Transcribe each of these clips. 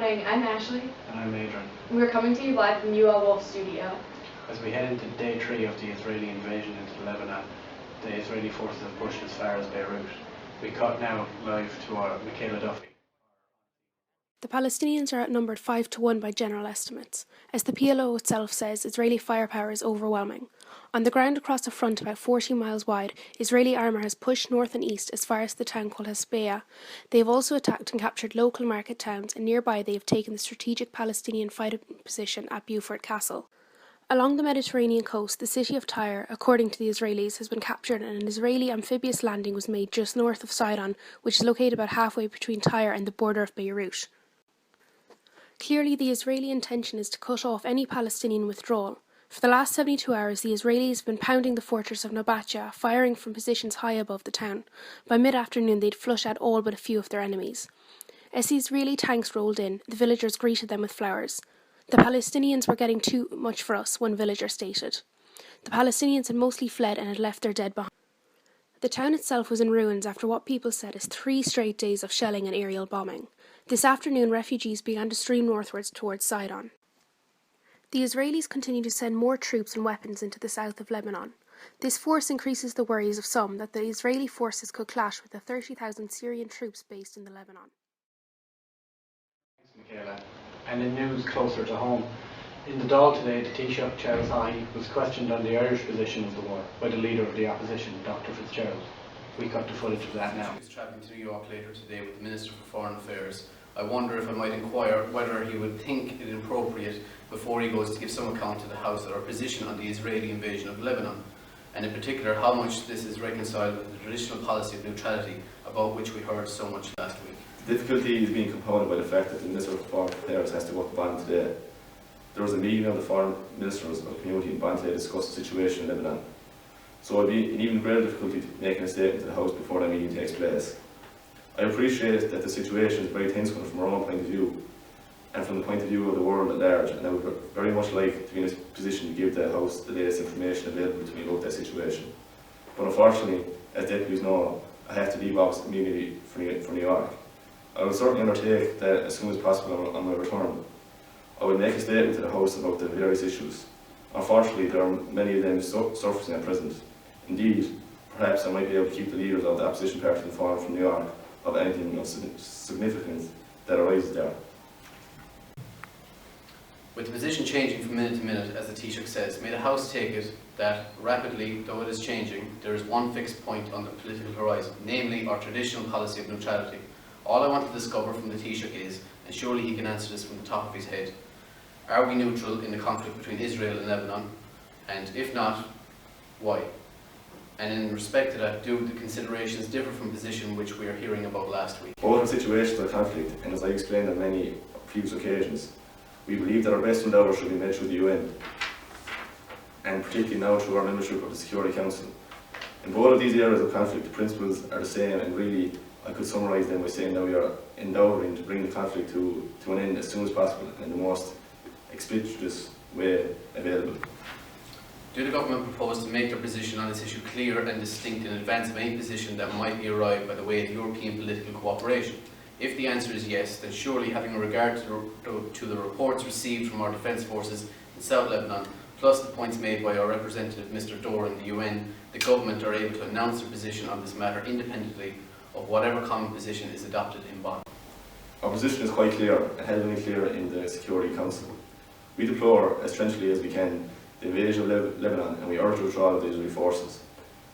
morning, I'm Ashley. And I'm Adrian. We're coming to you live from UL Wolf Studio. As we head into day 3 of the Israeli invasion into Lebanon, the Israeli forces have pushed as far as Beirut. We cut now live to our Michaela Duffy. The Palestinians are outnumbered 5-1 by general estimates. As the PLO itself says, Israeli firepower is overwhelming. On the ground across the front, about 40 miles wide, Israeli armour has pushed north and east as far as the town called Hasbeya. They have also attacked and captured local market towns, and nearby they have taken the strategic Palestinian fighting position at Beaufort Castle. Along the Mediterranean coast, the city of Tyre, according to the Israelis, has been captured and an Israeli amphibious landing was made just north of Sidon, which is located about halfway between Tyre and the border of Beirut. Clearly, the Israeli intention is to cut off any Palestinian withdrawal. For the last 72 hours, the Israelis have been pounding the fortress of Nabatia, firing from positions high above the town. By mid-afternoon, they'd flush out all but a few of their enemies. As the Israeli tanks rolled in, the villagers greeted them with flowers. The Palestinians were getting too much for us, one villager stated. The Palestinians had mostly fled and had left their dead behind. The town itself was in ruins after what people said is 3 straight days of shelling and aerial bombing. This afternoon, refugees began to stream northwards towards Sidon. The Israelis continue to send more troops and weapons into the south of Lebanon. This force increases the worries of some that the Israeli forces could clash with the 30,000 Syrian troops based in the Lebanon. Thanks, Michaela. And in news closer to home, in the Dáil today, the Taoiseach Charles Haughey was questioned on the Irish position of the war by the leader of the opposition, Dr. Fitzgerald. We got the footage of that now. He's travelling to New York later today with the Minister for Foreign Affairs. I wonder if I might inquire whether he would think it appropriate before he goes to give some account to the House of our position on the Israeli invasion of Lebanon, and in particular how much this is reconciled with the traditional policy of neutrality about which we heard so much last week. The difficulty is being compounded by the fact that the Minister for Foreign Affairs has to go to Bonn today. There was a meeting of the foreign ministers of the community in Bonn today to discuss the situation in Lebanon. So it would be an even greater difficulty making a statement to the House before that meeting takes place. I appreciate that the situation is very tense from our own point of view and from the point of view of the world at large, and I would very much like to be in a position to give the House the latest information available to me about that situation. But unfortunately, as deputies know, I have to leave office immediately for New York. I will certainly undertake that as soon as possible on my return. I will make a statement to the House about the various issues. Unfortunately, there are many of them surfacing at present. Indeed, perhaps I might be able to keep the leaders of the opposition party informed from New York of anything of significance that arises there. With the position changing from minute to minute, as the Taoiseach says, may the House take it that, rapidly though it is changing, there is one fixed point on the political horizon, namely our traditional policy of neutrality. All I want to discover from the Taoiseach is, and surely he can answer this from the top of his head, are we neutral in the conflict between Israel and Lebanon? And if not, why? And in respect to that, do the considerations differ from the position which we are hearing about last week? Both in situations of conflict, and as I explained on many previous occasions, we believe that our best endeavours should be made through the UN, and particularly now through our membership of the Security Council. In both of these areas of conflict, the principles are the same, and really I could summarise them by saying that we are endeavouring to bring the conflict to an end as soon as possible in the most expeditious way available. Do the government propose to make their position on this issue clear and distinct in advance of any position that might be arrived by the way of European political cooperation? If the answer is yes, then surely having regard to the reports received from our defence forces in South Lebanon, plus the points made by our representative Mr. Dorr in the UN, the government are able to announce their position on this matter independently of whatever common position is adopted in Bonn. Our position is quite clear and has been clear in the Security Council. We deplore as trenchantly as we can the invasion of Lebanon, and we urge the withdrawal of the Israeli forces.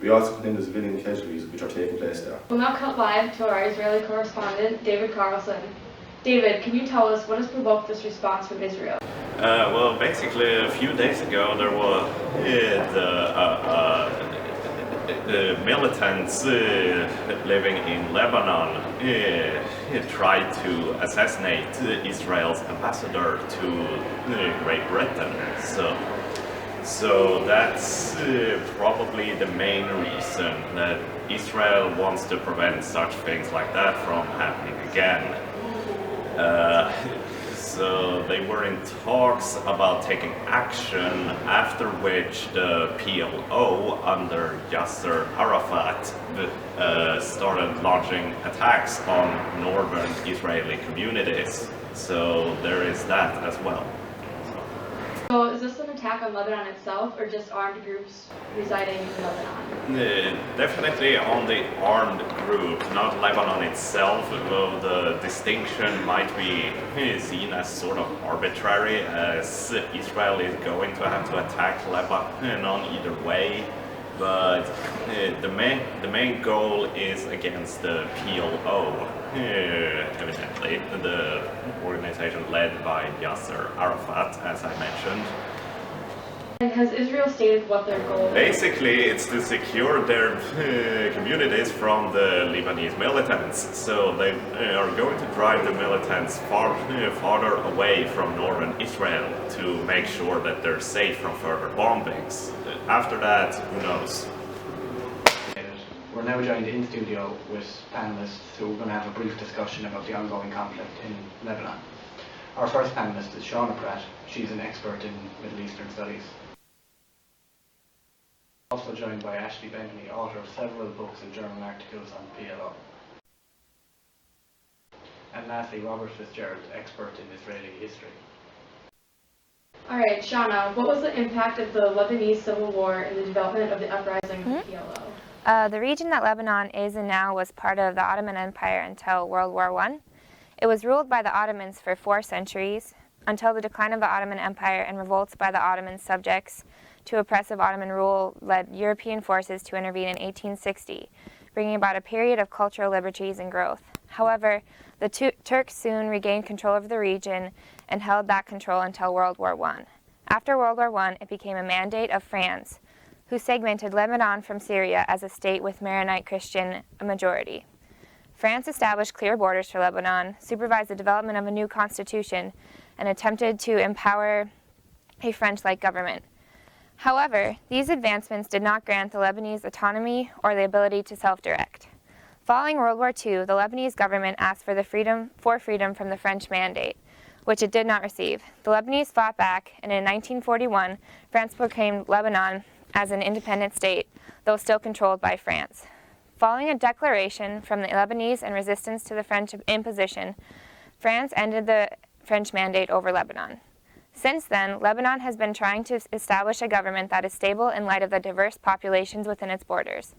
We also condemn the civilian casualties which are taking place there. We'll now cut live to our Israeli correspondent, David Carlson. David, can you tell us what has provoked this response from Israel? Well, basically, a few days ago there were the militants living in Lebanon tried to assassinate Israel's ambassador to Great Britain. So that's probably the main reason that Israel wants to prevent such things like that from happening again. So they were in talks about taking action, after which the PLO under Yasser Arafat started launching attacks on northern Israeli communities. So there is that as well. So is this an attack on Lebanon itself, or just armed groups residing in Lebanon? Definitely on the armed group, not Lebanon itself, though the distinction might be seen as sort of arbitrary, as Israel is going to have to attack Lebanon either way. But the main goal is against the PLO, evidently, the organization led by Yasser Arafat, as I mentioned. And has Israel stated what their goal is? Basically, it's to secure their communities from the Lebanese militants. So they are going to drive the militants farther away from northern Israel to make sure that they're safe from further bombings. After that, who knows? We're now joined in studio with panellists who are going to have a brief discussion about the ongoing conflict in Lebanon. Our first panellist is Shauna Pratt. She's an expert in Middle Eastern studies. Also joined by Ashley Bentley, author of several books and journal articles on PLO. And lastly, Robert Fitzgerald, expert in Israeli history. Alright, Shauna, what was the impact of the Lebanese civil war in the development of the uprising of the PLO? The region that Lebanon is in now was part of the Ottoman Empire until World War I. It was ruled by the Ottomans for 4 centuries, until the decline of the Ottoman Empire and revolts by the Ottoman subjects to oppressive Ottoman rule led European forces to intervene in 1860, bringing about a period of cultural liberties and growth. However, the Turks soon regained control of the region and held that control until World War I. After World War I, it became a mandate of France, who segmented Lebanon from Syria as a state with Maronite Christian majority. France established clear borders for Lebanon, supervised the development of a new constitution, and attempted to empower a French-like government. However, these advancements did not grant the Lebanese autonomy or the ability to self-direct. Following World War II, the Lebanese government asked for freedom from the French mandate, which it did not receive. The Lebanese fought back, and in 1941, France proclaimed Lebanon as an independent state, though still controlled by France. Following a declaration from the Lebanese and resistance to the French imposition, France ended the French mandate over Lebanon. Since then, Lebanon has been trying to establish a government that is stable in light of the diverse populations within its borders.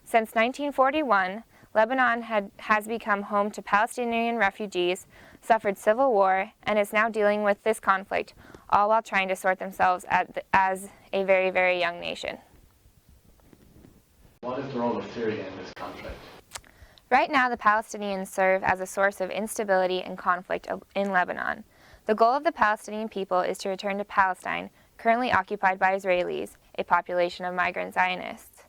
Since 1941, Lebanon has become home to Palestinian refugees, suffered civil war, and is now dealing with this conflict, all while trying to sort themselves as a very, very young nation. What is the role of Syria in this conflict? Right now, the Palestinians serve as a source of instability and conflict in Lebanon. The goal of the Palestinian people is to return to Palestine, currently occupied by Israelis, a population of migrant Zionists.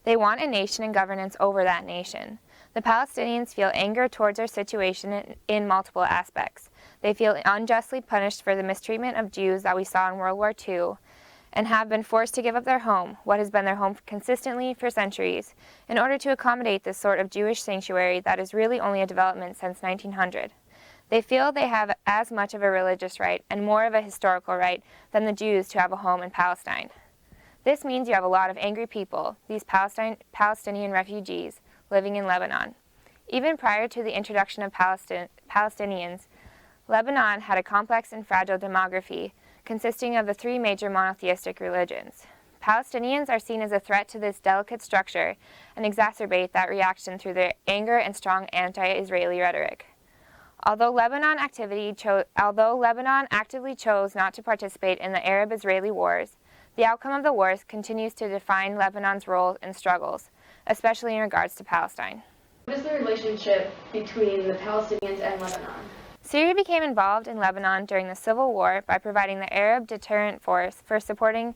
They want a nation and governance over that nation. The Palestinians feel anger towards their situation in multiple aspects. They feel unjustly punished for the mistreatment of Jews that we saw in World War II, and have been forced to give up their home, what has been their home consistently for centuries, in order to accommodate this sort of Jewish sanctuary that is really only a development since 1900. They feel they have as much of a religious right and more of a historical right than the Jews to have a home in Palestine. This means you have a lot of angry people, these Palestinian refugees, living in Lebanon. Even prior to the introduction of Palestinians, Lebanon had a complex and fragile demography consisting of the 3 major monotheistic religions. Palestinians are seen as a threat to this delicate structure and exacerbate that reaction through their anger and strong anti-Israeli rhetoric. Although Lebanon actively chose not to participate in the Arab-Israeli wars, the outcome of the wars continues to define Lebanon's role and struggles, especially in regards to Palestine. What is the relationship between the Palestinians and Lebanon? Syria became involved in Lebanon during the Civil War by providing the Arab deterrent force for support of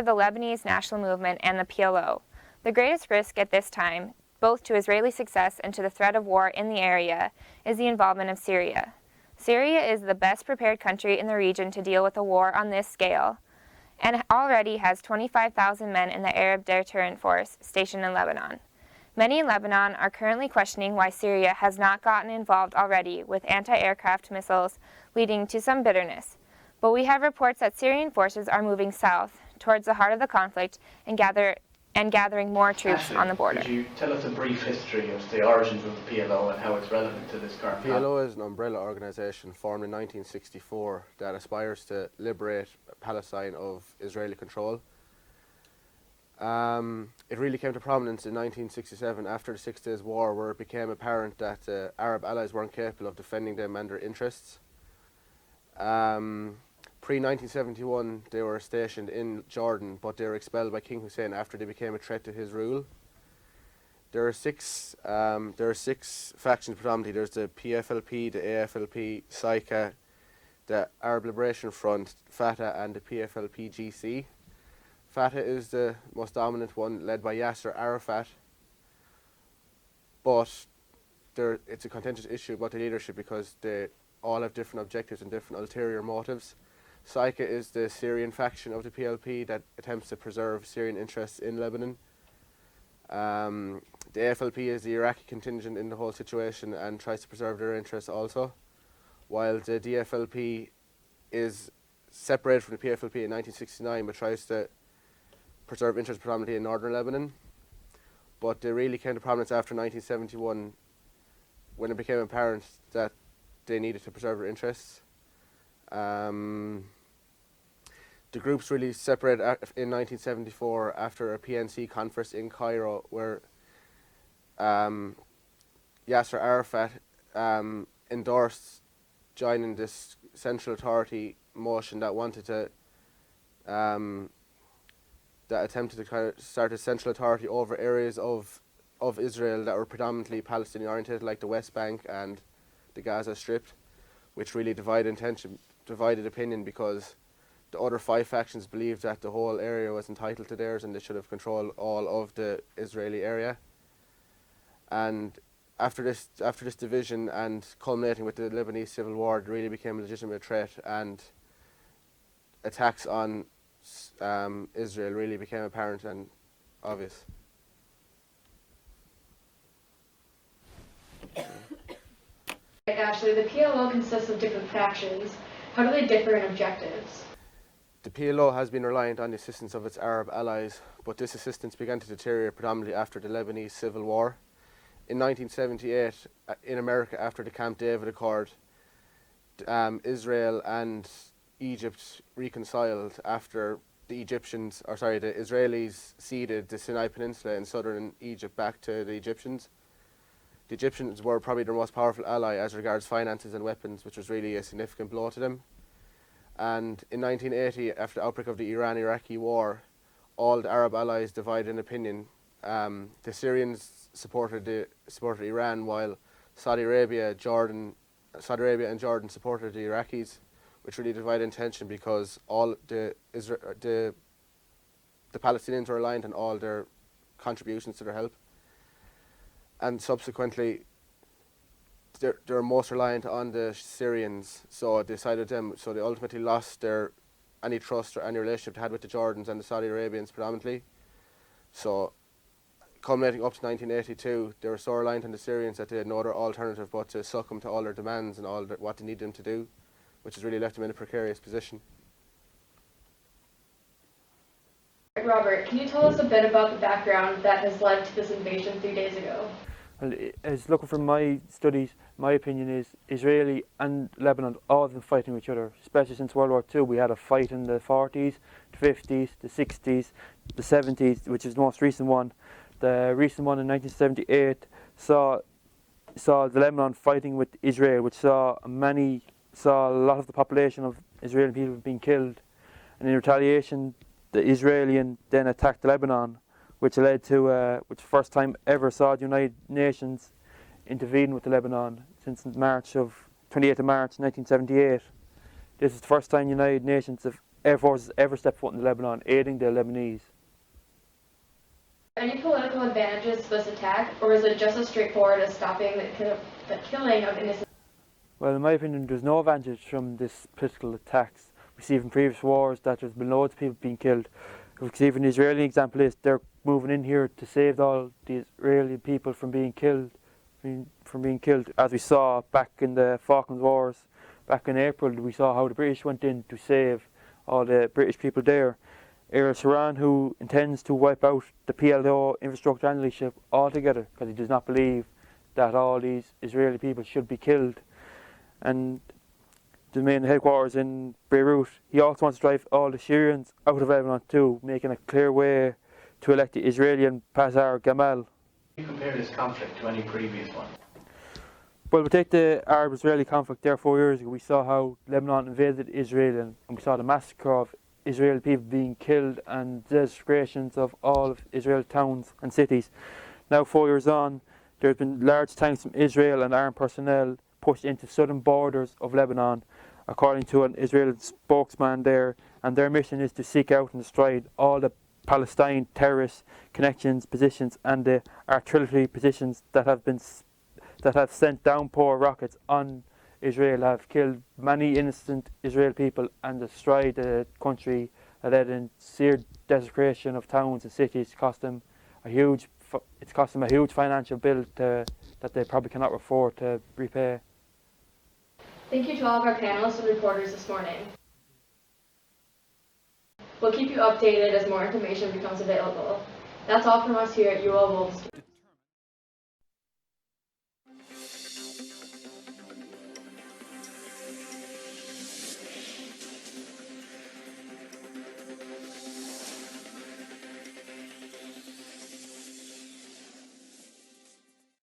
the Lebanese national movement and the PLO. The greatest risk at this time, both to Israeli success and to the threat of war in the area, is the involvement of Syria. Syria is the best prepared country in the region to deal with a war on this scale, and already has 25,000 men in the Arab deterrent force stationed in Lebanon. Many in Lebanon are currently questioning why Syria has not gotten involved already with anti-aircraft missiles, leading to some bitterness. But we have reports that Syrian forces are moving south, towards the heart of the conflict, and gather and gathering more troops Ashley, on the border. could you tell us a brief history of the origins of the PLO and how it's relevant to this current conflict? PLO is an umbrella organisation formed in 1964 that aspires to liberate Palestine of Israeli control. It really came to prominence in 1967 after the 6 Days War, where it became apparent that the Arab allies weren't capable of defending them and their interests. Pre-1971 they were stationed in Jordan, but they were expelled by King Hussein after they became a threat to his rule. There are six factions predominantly. There's the PFLP, the AFLP, SICA, the Arab Liberation Front, Fatah, and the PFLP-GC. Fatah is the most dominant one, led by Yasser Arafat, but it's a contentious issue about the leadership because they all have different objectives and different ulterior motives. SICA is the Syrian faction of the PLP that attempts to preserve Syrian interests in Lebanon. The AFLP is the Iraqi contingent in the whole situation and tries to preserve their interests also, while the DFLP is separated from the PFLP in 1969 but tries to preserve interests predominantly in northern Lebanon. But they really came to prominence after 1971 when it became apparent that they needed to preserve their interests. The groups really separated in 1974 after a PNC conference in Cairo where Yasser Arafat endorsed joining this central authority motion that wanted to that attempted to kind of start a central authority over areas of Israel that were predominantly Palestinian oriented, like the West Bank and the Gaza Strip, which really divided opinion because the other 5 factions believed that the whole area was entitled to theirs and they should have control all of the Israeli area. And after this division and culminating with the Lebanese civil war, it really became a legitimate threat, and attacks on Israel really became apparent and obvious. Ashley, the PLO consists of different factions. How do they differ in objectives? The PLO has been reliant on the assistance of its Arab allies, but this assistance began to deteriorate predominantly after the Lebanese civil war. In 1978, in America, after the Camp David Accord, Israel and Egypt reconciled after the Israelis ceded the Sinai Peninsula in southern Egypt back to the Egyptians. The Egyptians were probably their most powerful ally as regards finances and weapons, which was really a significant blow to them. And in 1980, after the outbreak of the Iran-Iraqi war, all the Arab allies divided in opinion. The Syrians supported Iran, while Saudi Arabia and Jordan supported the Iraqis, which really divided intention because all the Palestinians were aligned on all their contributions to their help, and subsequently they're most reliant on the Syrians, so they sided them. So they ultimately lost any trust or any relationship they had with the Jordans and the Saudi Arabians predominantly. So culminating up to 1982, they were so reliant on the Syrians that they had no other alternative but to succumb to all their demands and what they needed them to do, which has really left them in a precarious position. Robert, can you tell us a bit about the background that has led to this invasion 3 days ago? Well, as looking from my studies, my opinion is Israeli and Lebanon all been fighting with each other, especially since World War II. We had a fight in the 40s, the 50s, the 60s, the 70s, which is the most recent one. The recent one in 1978 saw the Lebanon fighting with Israel, which saw a lot of the population of Israeli people being killed, and in retaliation, the Israeli then attacked Lebanon, which led to which first time ever saw the United Nations intervene with the Lebanon since 28th of March 1978. This is the first time United Nations Air Forces ever stepped foot in Lebanon, aiding the Lebanese. Any political advantages to this attack, or is it just as straightforward as stopping the killing of innocent? Well, in my opinion, there's no advantage from this political attacks. We see from previous wars that there's been loads of people being killed. We see from the Israeli example is they're moving in here to save all the Israeli people from being killed, as we saw back in the Falklands Wars. Back in April, we saw how the British went in to save all the British people there. Iran, who intends to wipe out the PLO infrastructure and leadership altogether because he does not believe that all these Israeli people should be killed. And the main headquarters in Beirut, he also wants to drive all the Syrians out of Lebanon too, making a clear way to elect the Israeli Pazar Gamal. Can you compare this conflict to any previous one? Well, we take the Arab-Israeli conflict there 4 years ago. We saw how Lebanon invaded Israel and we saw the massacre of Israeli people being killed and desecrations of all of Israel's towns and cities. Now 4 years on, there have been large tanks from Israel and armed personnel pushed into southern borders of Lebanon, according to an Israeli spokesman there, and their mission is to seek out and destroy all the Palestine terrorist connections, positions and the artillery positions that have sent downpour rockets on Israel, have killed many innocent Israeli people and destroyed the country, led in severe desecration of towns and cities. It's cost them a huge financial bill that they probably cannot afford to repay. Thank you to all of our panelists and reporters this morning. We'll keep you updated as more information becomes available. That's all from us here at UL Wolfsburg.